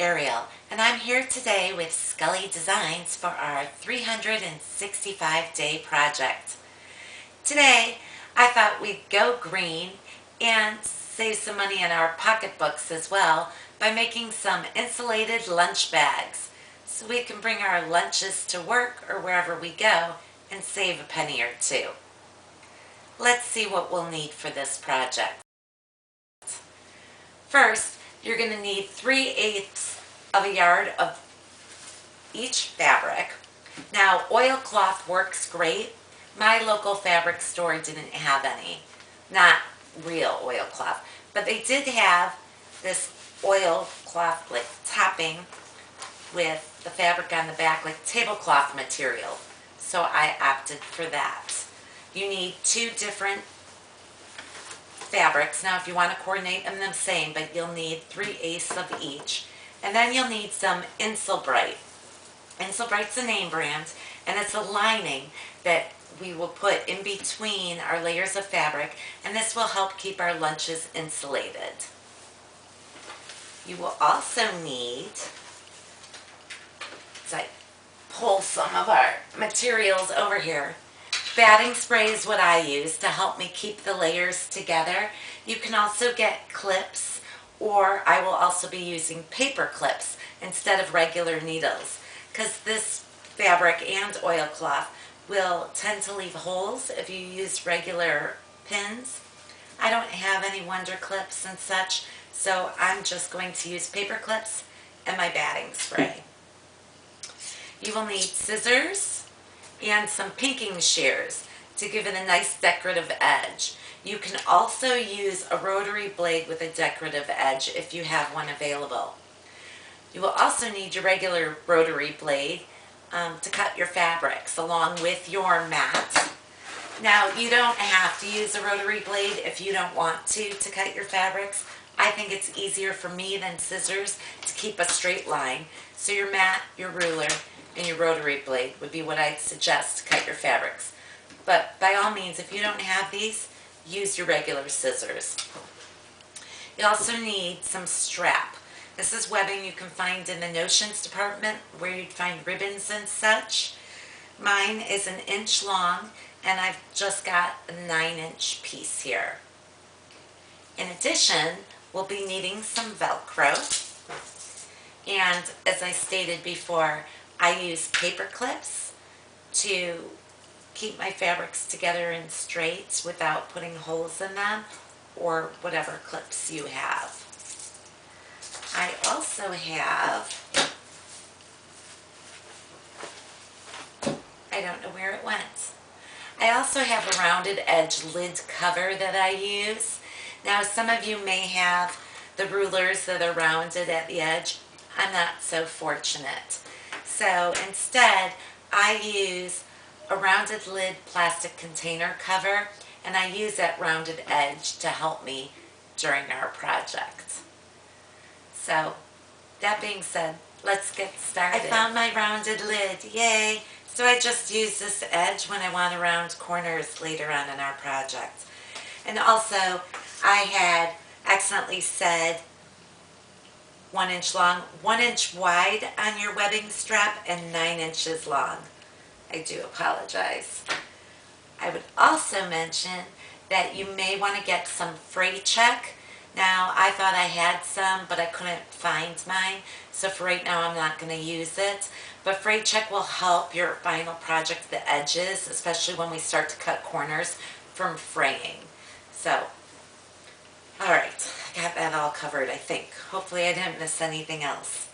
Ariel, and I'm here today with Skully Designs for our 365-day project. Today, I thought we'd go green and save some money in our pocketbooks as well by making some insulated lunch bags so we can bring our lunches to work or wherever we go and save a penny or two. Let's see what we'll need for this project. First, you're going to need 3/8 of a yard of each fabric. Now, oilcloth works great. My local fabric store didn't have any. Not real oilcloth, but they did have this oilcloth like topping with the fabric on the back, like tablecloth material. So I opted for that. You need 2 different fabrics. Now if you want to coordinate them the same, but you'll need 3/8 of each. And then you'll need some Insulated. Insulate's a name brand, and it's a lining that we will put in between our layers of fabric, and this will help keep our lunches insulated. You will also need, as I pull some of our materials over here, batting spray is what I use to help me keep the layers together. You can also get clips, or I will also be using paper clips instead of regular needles, because this fabric and oilcloth will tend to leave holes if you use regular pins. I don't have any wonder clips and such, so I'm just going to use paper clips and my batting spray. You will need scissors and some pinking shears to give it a nice decorative edge. You can also use a rotary blade with a decorative edge if you have one available. You will also need your regular rotary blade to cut your fabrics along with your mat. Now, you don't have to use a rotary blade if you don't want to cut your fabrics. I think it's easier for me than scissors to keep a straight line. So your mat, your ruler, and your rotary blade would be what I'd suggest to cut your fabrics. But by all means, if you don't have these, use your regular scissors. You also need some strap. This is webbing you can find in the notions department where you'd find ribbons and such. Mine is 1 inch long, and I've just got a 9-inch piece here. In addition, we'll be needing some Velcro. And as I stated before, I use paper clips to keep my fabrics together and straight without putting holes in them, or whatever clips you have. I also have, I don't know where it went. I also have a rounded edge lid cover that I use. Now some of you may have the rulers that are rounded at the edge. I'm not so fortunate. So instead, I use a rounded lid plastic container cover, and I use that rounded edge to help me during our project. So that being said, let's get started. I found my rounded lid, yay! So I just use this edge when I want to round corners later on in our project. And also, I had accidentally said 1 inch long, 1 inch wide on your webbing strap, and 9 inches long. I do apologize. I would also mention that you may want to get some fray check. Now, I thought I had some, but I couldn't find mine, so for right now I'm not going to use it. But fray check will help your final project, the edges, especially when we start to cut corners, from fraying. So, alright, I got that all covered, I think. Hopefully I didn't miss anything else.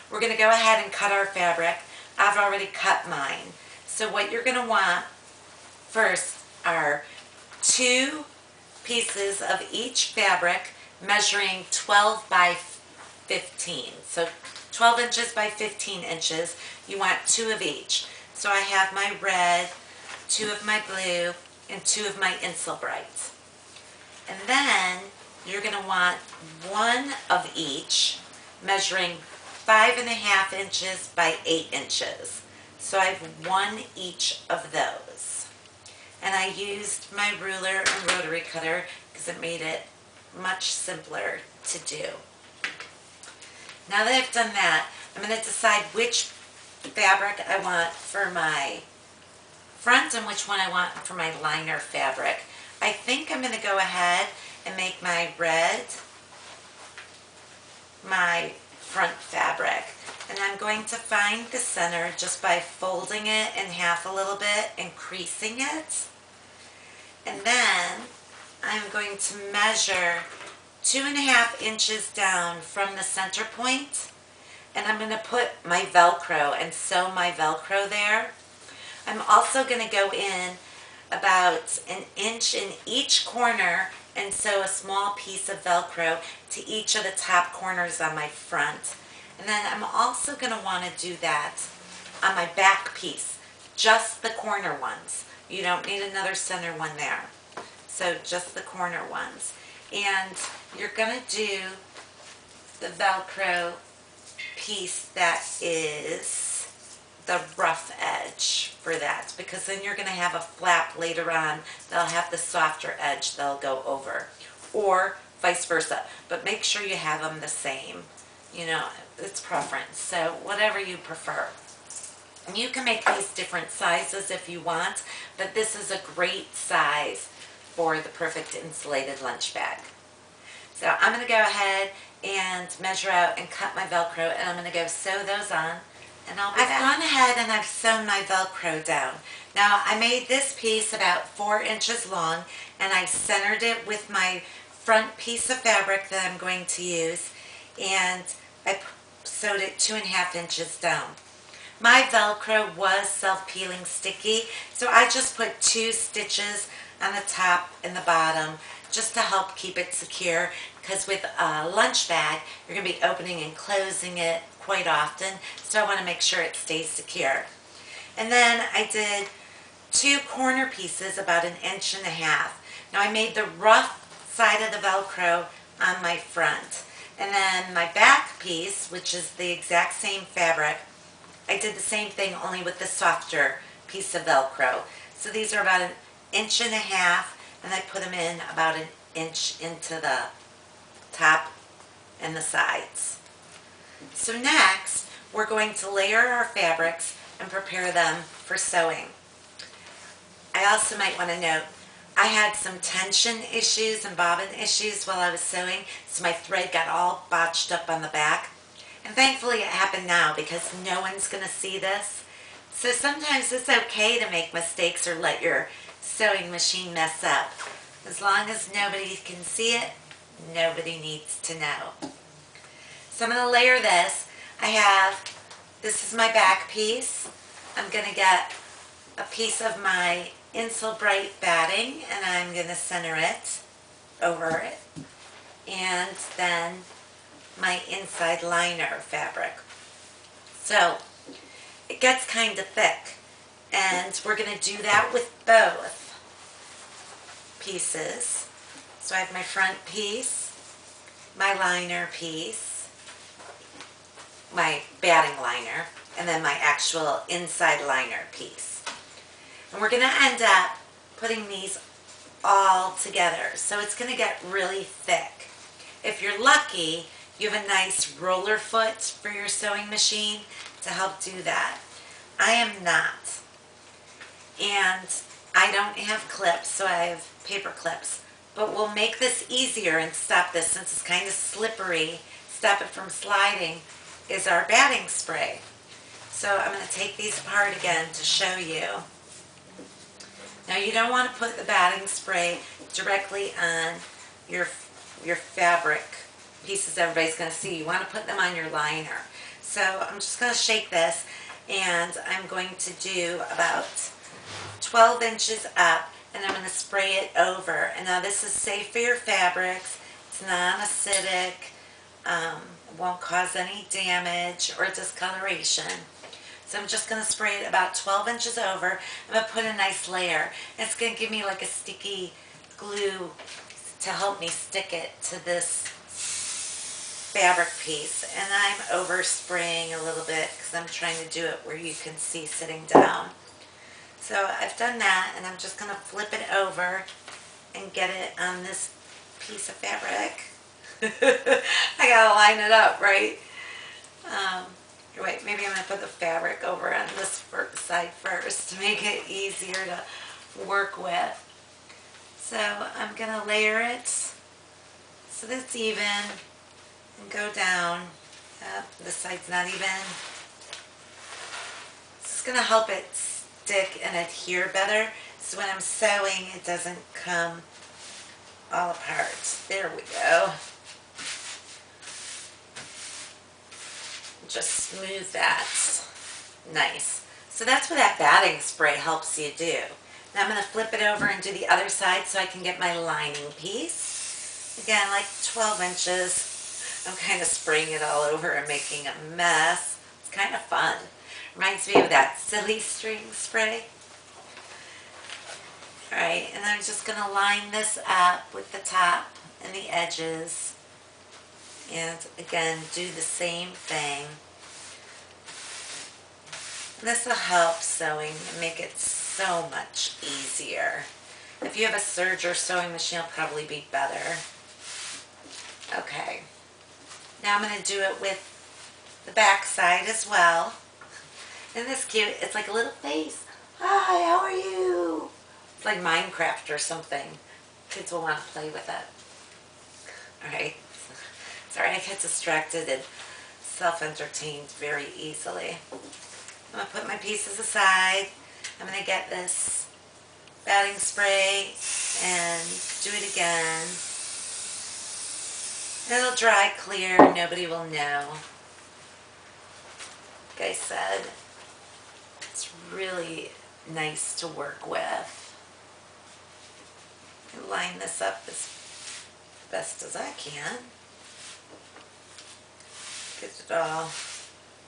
We're going to go ahead and cut our fabric. I've already cut mine. So what you're going to want first are 2 pieces of each fabric measuring 12 by 15. So 12 inches by 15 inches. You want 2 of each. So I have my red, 2 of my blue, and 2 of my Insulated. And then you're going to want 1 of each measuring 5.5 inches by 8 inches. So I have 1 each of those. And I used my ruler and rotary cutter because it made it much simpler to do. Now that I've done that, I'm going to decide which fabric I want for my front and which one I want for my liner fabric. I think I'm going to go ahead and make my red my front fabric. And I'm going to find the center just by folding it in half a little bit and creasing it. And then I'm going to measure 2.5 inches down from the center point, and I'm going to put my Velcro and sew my Velcro there. I'm also going to go in about an inch in each corner and sew a small piece of Velcro to each of the top corners on my front. And then I'm also going to want to do that on my back piece, just the corner ones. You don't need another center one there. So just the corner ones. And you're going to do the Velcro piece that is the rough edge for that, because then you're going to have a flap later on that'll have the softer edge that'll go over, or vice versa. But make sure you have them the same. You know, it's preference. So whatever you prefer. And you can make these different sizes if you want, but this is a great size for the perfect insulated lunch bag. So I'm going to go ahead and measure out and cut my Velcro, and I'm going to go sew those on, and I'll be back. I've gone ahead and I've sewn my Velcro down. Now I made this piece about 4 inches long, and I centered it with my front piece of fabric that I'm going to use, and I sewed it 2.5 inches down. My Velcro was self-peeling sticky, so I just put 2 stitches on the top and the bottom just to help keep it secure, because with a lunch bag you're going to be opening and closing it quite often, so I want to make sure it stays secure. And then I did 2 corner pieces about 1.5 inches. Now I made the rough side of the Velcro on my front, and then my back piece, which is the exact same fabric, I did the same thing only with the softer piece of Velcro. So these are about 1.5 inches, and I put them in about 1 inch into the top and the sides. So next, we're going to layer our fabrics and prepare them for sewing. I also might want to note, I had some tension issues and bobbin issues while I was sewing, so my thread got all botched up on the back. And thankfully it happened now, because no one's going to see this. So sometimes it's okay to make mistakes or let your sewing machine mess up. As long as nobody can see it, nobody needs to know. So I'm going to layer this. This is my back piece. I'm going to get a piece of my Insulated batting, and I'm going to center it over it. And then my inside liner fabric. So it gets kind of thick, and we're going to do that with both pieces. So I have my front piece, my liner piece, my batting liner, and then my actual inside liner piece. And we're going to end up putting these all together, so it's going to get really thick. If you're lucky, you have a nice roller foot for your sewing machine to help do that. I am not. And I don't have clips, so I have paper clips. But we'll make this easier and stop this, since it's kind of slippery, stop it from sliding, is our batting spray. So I'm going to take these apart again to show you. Now you don't want to put the batting spray directly on your fabric pieces everybody's going to see. You want to put them on your liner. So I'm just going to shake this, and I'm going to do about 12 inches up, and I'm going to spray it over. And now this is safe for your fabrics. It's non-acidic. Won't cause any damage or discoloration. So I'm just going to spray it about 12 inches over. I'm going to put a nice layer. It's going to give me like a sticky glue to help me stick it to this fabric piece. And I'm overspraying a little bit because I'm trying to do it where you can see sitting down. So I've done that, and I'm just going to flip it over and get it on this piece of fabric. I got to line it up, right? Um, wait, maybe I'm going to put the fabric over on this side first to make it easier to work with. So I'm going to layer it so that it's even and go down. This side's not even. This is going to help it stick and adhere better, so when I'm sewing it doesn't come all apart. There we go. Just smooth that. Nice. So that's what that batting spray helps you do. Now I'm going to flip it over and do the other side so I can get my lining piece. Again, like 12 inches. I'm kind of spraying it all over and making a mess. It's kind of fun. Reminds me of that silly string spray. Alright, and I'm just going to line this up with the top and the edges. And again, do the same thing. This will help sewing and make it so much easier. If you have a serge or sewing machine, it'll probably be better. Okay. Now I'm going to do it with the back side as well. Isn't this cute? It's like a little face. Hi, how are you? It's like Minecraft or something. Kids will want to play with it. Alright. Sorry, I get distracted and self-entertained very easily. I'm going to put my pieces aside. I'm going to get this batting spray and do it again. It'll dry clear. Nobody will know. Like I said, it's really nice to work with. I line this up as best as I can. Get it all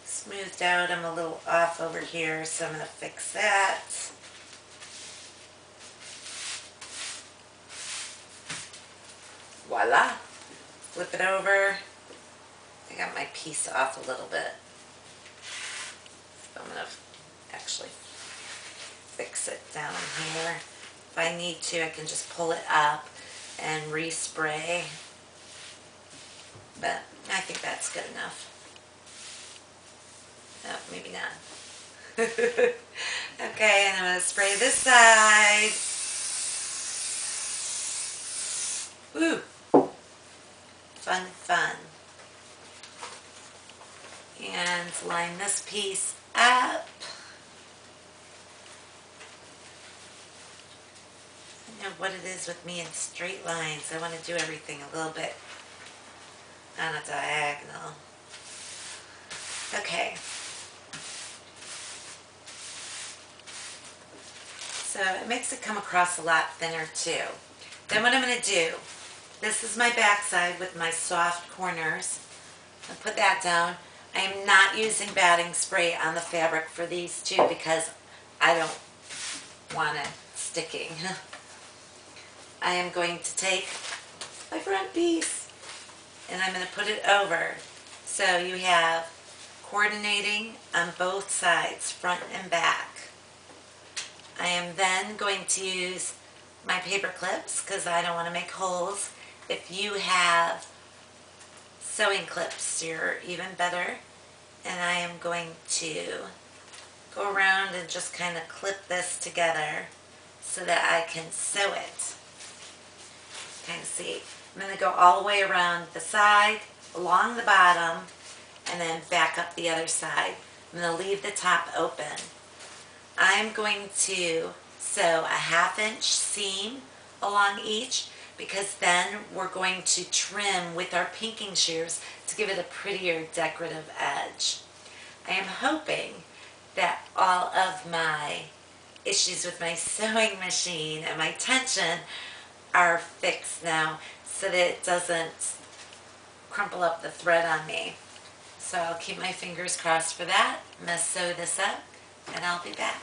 smoothed out. I'm a little off over here, so I'm going to fix that. Voila. Flip it over. I got my piece off a little bit. So I'm going to actually fix it down here. If I need to, I can just pull it up and respray. But I think that's good enough. No, maybe not. Okay, and I'm going to spray this side. Woo! Fun, fun. And line this piece up. I know what it is with me in straight lines. I want to do everything a little bit on a diagonal. Okay. So it makes it come across a lot thinner too. Then what I'm going to do, this is my back side with my soft corners. I'll put that down. I am not using batting spray on the fabric for these two because I don't want it sticking. I am going to take my front piece and I'm going to put it over. So you have coordinating on both sides, front and back. I am then going to use my paper clips because I don't want to make holes. If you have sewing clips, you're even better. And I am going to go around and just kind of clip this together so that I can sew it. Kind of see. I'm going to go all the way around the side, along the bottom, and then back up the other side. I'm going to leave the top open. I'm going to sew a 1/2 inch seam along each because then we're going to trim with our pinking shears to give it a prettier decorative edge. I am hoping that all of my issues with my sewing machine and my tension are fixed now so that it doesn't crumple up the thread on me. So I'll keep my fingers crossed for that. I'm going to sew this up and I'll be back.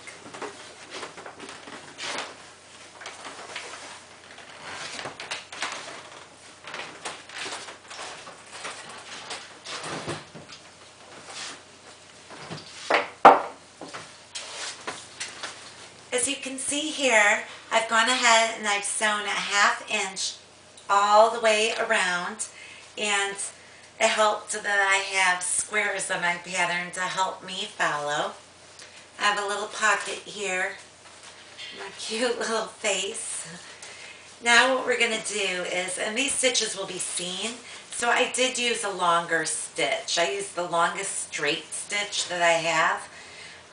As you can see here, I've gone ahead and I've sewn a 1/2 inch all the way around, and It helped that I have squares on my pattern to help me follow. I have a little pocket here, my cute little face. Now what we're going to do is, and these stitches will be seen, so I did use a longer stitch. I used the longest straight stitch that I have,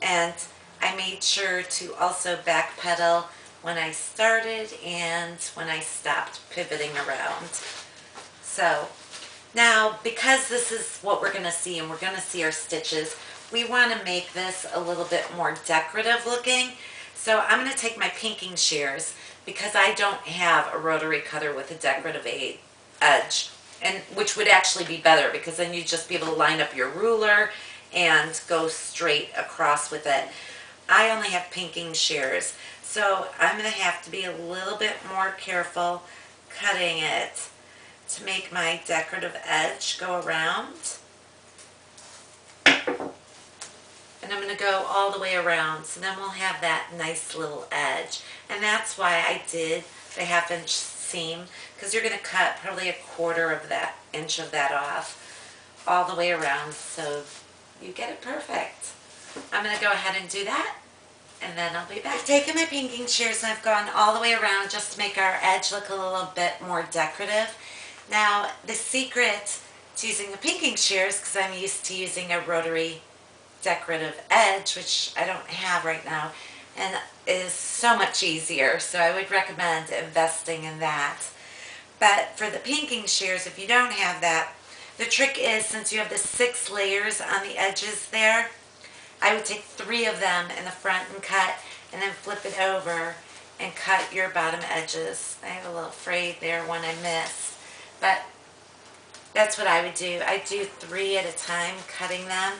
and I made sure to also backpedal when I started and when I stopped pivoting around. So now, because this is what we're going to see, and we're going to see our stitches, we want to make this a little bit more decorative looking. So I'm going to take my pinking shears, because I don't have a rotary cutter with a decorative edge, and which would actually be better, because then you'd just be able to line up your ruler and go straight across with it. I only have pinking shears, so I'm going to have to be a little bit more careful cutting it to make my decorative edge go around. And I'm going to go all the way around, so then we'll have that nice little edge. And that's why I did the 1/2 inch seam, because you're going to cut probably 1/4 of that inch of that off all the way around, so you get it perfect. I'm going to go ahead and do that, and then I'll be back. I've taken my pinking shears and I've gone all the way around just to make our edge look a little bit more decorative. Now, the secret to using the pinking shears, because I'm used to using a rotary decorative edge, which I don't have right now, and is so much easier, so I would recommend investing in that. But for the pinking shears, if you don't have that, the trick is, since you have the 6 layers on the edges there, I would take 3 of them in the front and cut, and then flip it over and cut your bottom edges. I have a little frayed there, one I missed, but that's what I would do. I do 3 at a time, cutting them,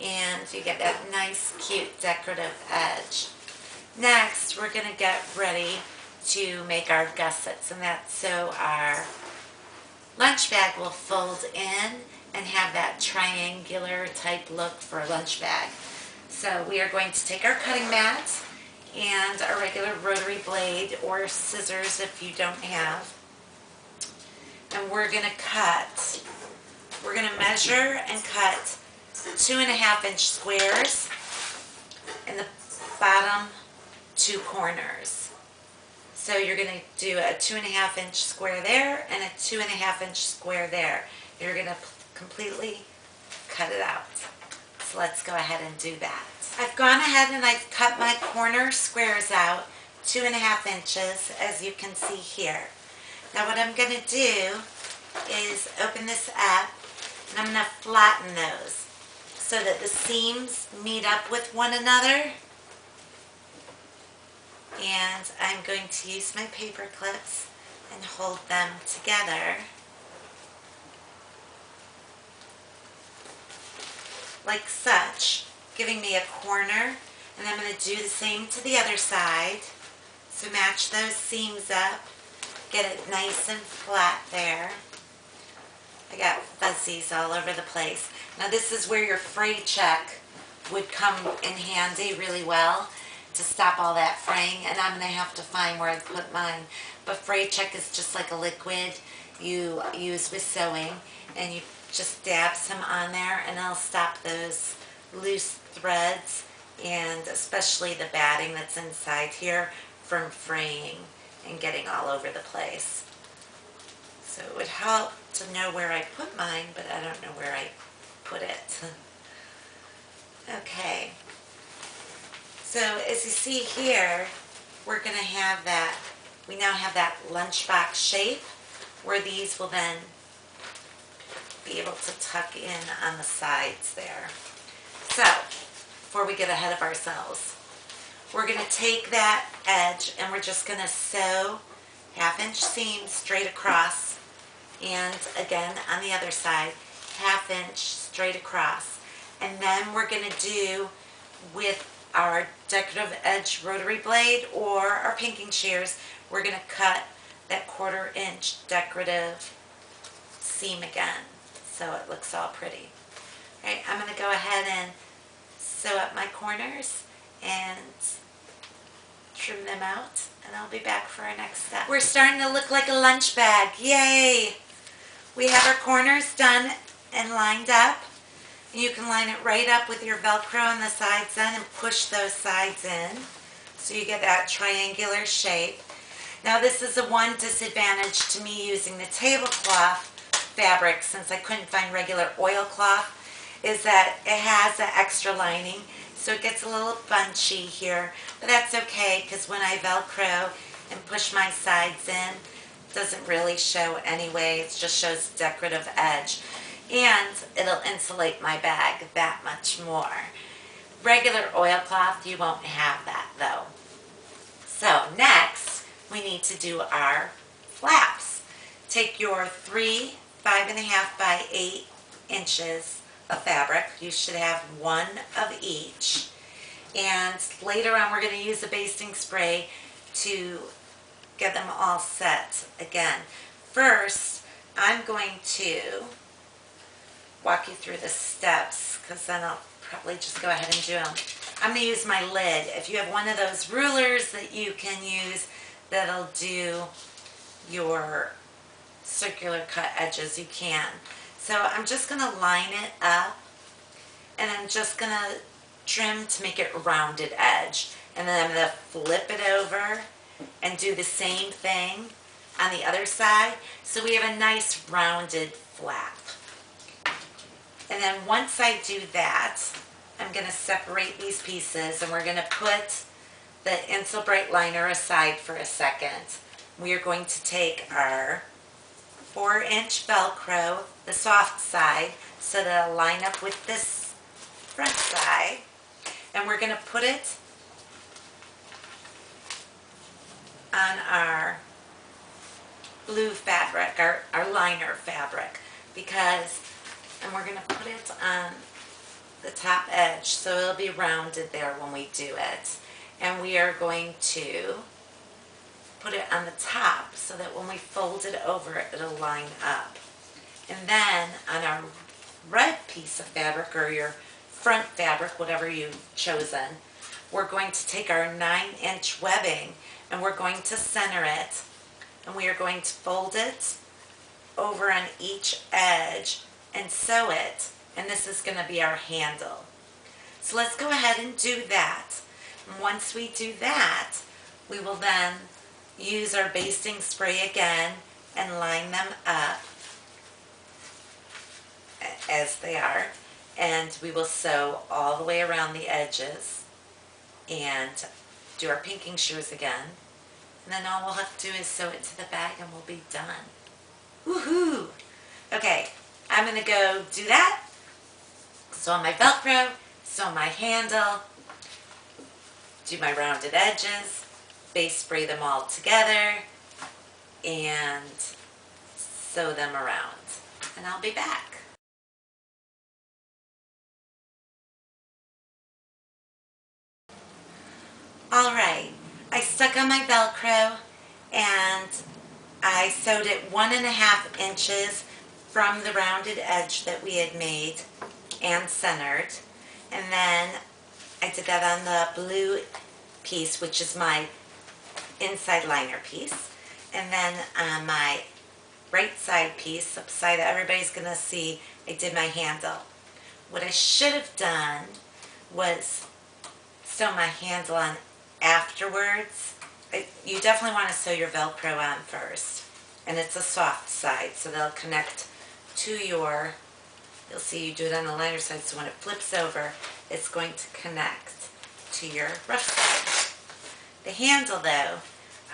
and you get that nice, cute, decorative edge. Next, we're going to get ready to make our gussets, and that's so our lunch bag will fold in and have that triangular type look for a lunch bag. So we are going to take our cutting mat and our regular rotary blade or scissors if you don't have, and we're going to cut. We're going to measure and cut 2.5 inch squares in the bottom 2 corners. So you're going to do a 2.5 inch square there and a 2.5 inch square there. You're going to completely cut it out. So let's go ahead and do that. I've gone ahead and I've cut my corner squares out 2.5 inches, as you can see here. Now what I'm going to do is open this up, and I'm going to flatten those so that the seams meet up with one another. And I'm going to use my paper clips and hold them together like such, giving me a corner. And I'm going to do the same to the other side. So match those seams up, get it nice and flat there. I got fuzzies all over the place. Now this is where your fray check would come in handy really well to stop all that fraying, and I'm going to have to find where I put mine. But fray check is just like a liquid you use with sewing, and you just dab some on there, and it'll stop those loose threads, and especially the batting that's inside here, from fraying and getting all over the place. So it would help to know where I put mine, but I don't know where I put it. Okay. So as you see here, we're going to have that, we now have that lunchbox shape, where these will then be able to tuck in on the sides there. So, before we get ahead of ourselves, we're going to take that edge and we're just going to sew 1/2 inch seam straight across, and again on the other side 1/2 inch straight across. And then we're going to do with our decorative edge rotary blade or our pinking shears, we're going to cut that 1/4 inch decorative seam again, so it looks all pretty. Alright, I'm going to go ahead and sew up my corners and trim them out, and I'll be back for our next step. We're starting to look like a lunch bag. Yay! we have our corners done and lined up. You can line it right up with your Velcro on the sides then and push those sides in so you get that triangular shape. Now this is the one disadvantage to me using the tablecloth fabric, since I couldn't find regular oilcloth, is that it has that extra lining, so it gets a little bunchy here, but that's okay because when I Velcro and push my sides in, it doesn't really show anyway. It just shows decorative edge, and it'll insulate my bag that much more. Regular oilcloth, you won't have that though. So next, we need to do our flaps. Take your 3 5.5 by 8 inches of fabric. You should have one of each. And later on, we're going to use the basting spray to get them all set again. First, I'm going to walk you through the steps because then I'll probably just go ahead and do them. I'm going to use my lid. If you have one of those rulers that you can use that'll do your circular cut edges, you can. So I'm just going to line it up, and I'm just going to trim to make it a rounded edge. And then I'm going to flip it over and do the same thing on the other side, so we have a nice rounded flap. And then once I do that, I'm going to separate these pieces, and we're going to put the Insulated liner aside for a second. We are going to take our 4-inch Velcro, the soft side, so that it'll line up with this front side, and we're going to put it on our blue fabric, our liner fabric, and we're going to put it on the top edge so it'll be rounded there when we do it. And we are going to put it on the top so that when we fold it over, it'll line up. And then on our red piece of fabric, or your front fabric, whatever you've chosen, we're going to take our 9-inch webbing and we're going to center it, and we are going to fold it over on each edge and sew it, and this is going to be our handle. So let's go ahead and do that. And once we do that, we will then use our basting spray again and line them up as they are, and we will sew all the way around the edges and do our pinking shears again, and then all we'll have to do is sew it to the bag and we'll be done. Woohoo! Okay, I'm going to go do that. Sew on my Velcro, sew on my handle, do my rounded edges, base spray them all together, and sew them around. And I'll be back. Alright, I stuck on my Velcro and I sewed it 1.5 inches from the rounded edge that we had made and centered. And then I did that on the blue piece, which is my inside liner piece. And then on my right side piece, the side that everybody's going to see, I did my handle. What I should have done was sew my handle on afterwards. You definitely want to sew your Velcro on first. And it's a soft side, so they'll connect to your, you'll see you do it on the liner side, so when it flips over, it's going to connect to your rough side. The handle though,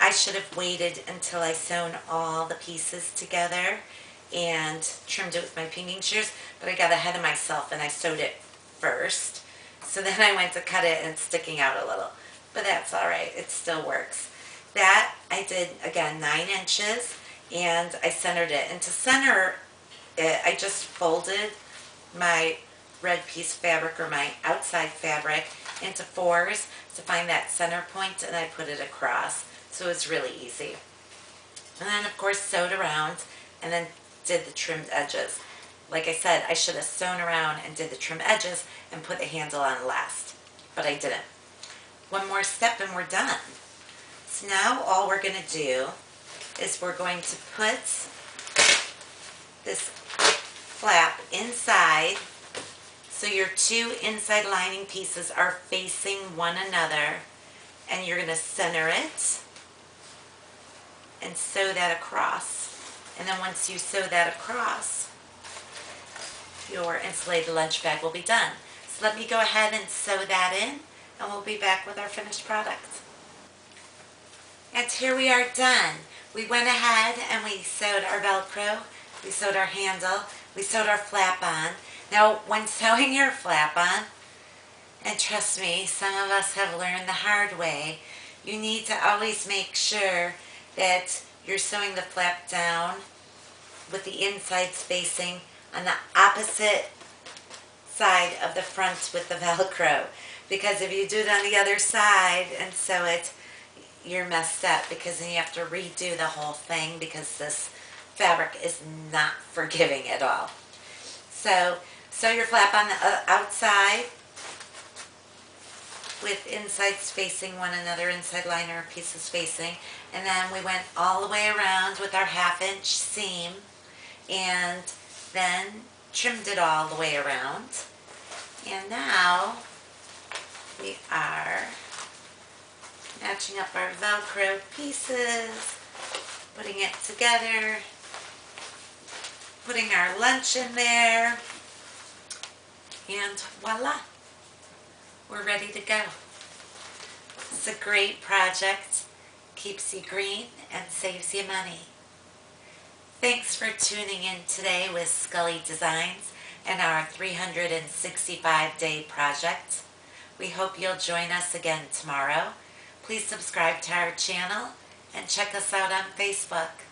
I should have waited until I sewn all the pieces together and trimmed it with my pinking shears, but I got ahead of myself and I sewed it first. So then I went to cut it and it's sticking out a little, but that's alright, it still works. That I did, again, 9 inches, and I centered it. And to center it, I just folded my red piece of fabric, or my outside fabric, into 4s to find that center point, and I put it across. So it's really easy. And then of course sewed around and then did the trimmed edges. Like I said, I should have sewn around and did the trim edges and put the handle on last, but I didn't. One more step and we're done. So now all we're going to do is we're going to put this your two inside lining pieces are facing one another, and you're going to center it and sew that across. And then once you sew that across, your insulated lunch bag will be done. So let me go ahead and sew that in, and we'll be back with our finished product. And here we are done. We went ahead and we sewed our Velcro, we sewed our handle, we sewed our flap on. Now, when sewing your flap on, and trust me, some of us have learned the hard way, you need to always make sure that you're sewing the flap down with the insides facing on the opposite side of the front with the Velcro. Because if you do it on the other side and sew it, you're messed up, because then you have to redo the whole thing, because this fabric is not forgiving at all. So sew your flap on the outside with insides facing one another, inside liner pieces facing, and then we went all the way around with our 1/2 inch seam and then trimmed it all the way around. And now we are matching up our Velcro pieces, putting it together, putting our lunch in there, and voila, we're ready to go. It's a great project, keeps you green and saves you money. Thanks for tuning in today with Skully Designs and our 365-day project. We hope you'll join us again tomorrow. Please subscribe to our channel and check us out on Facebook.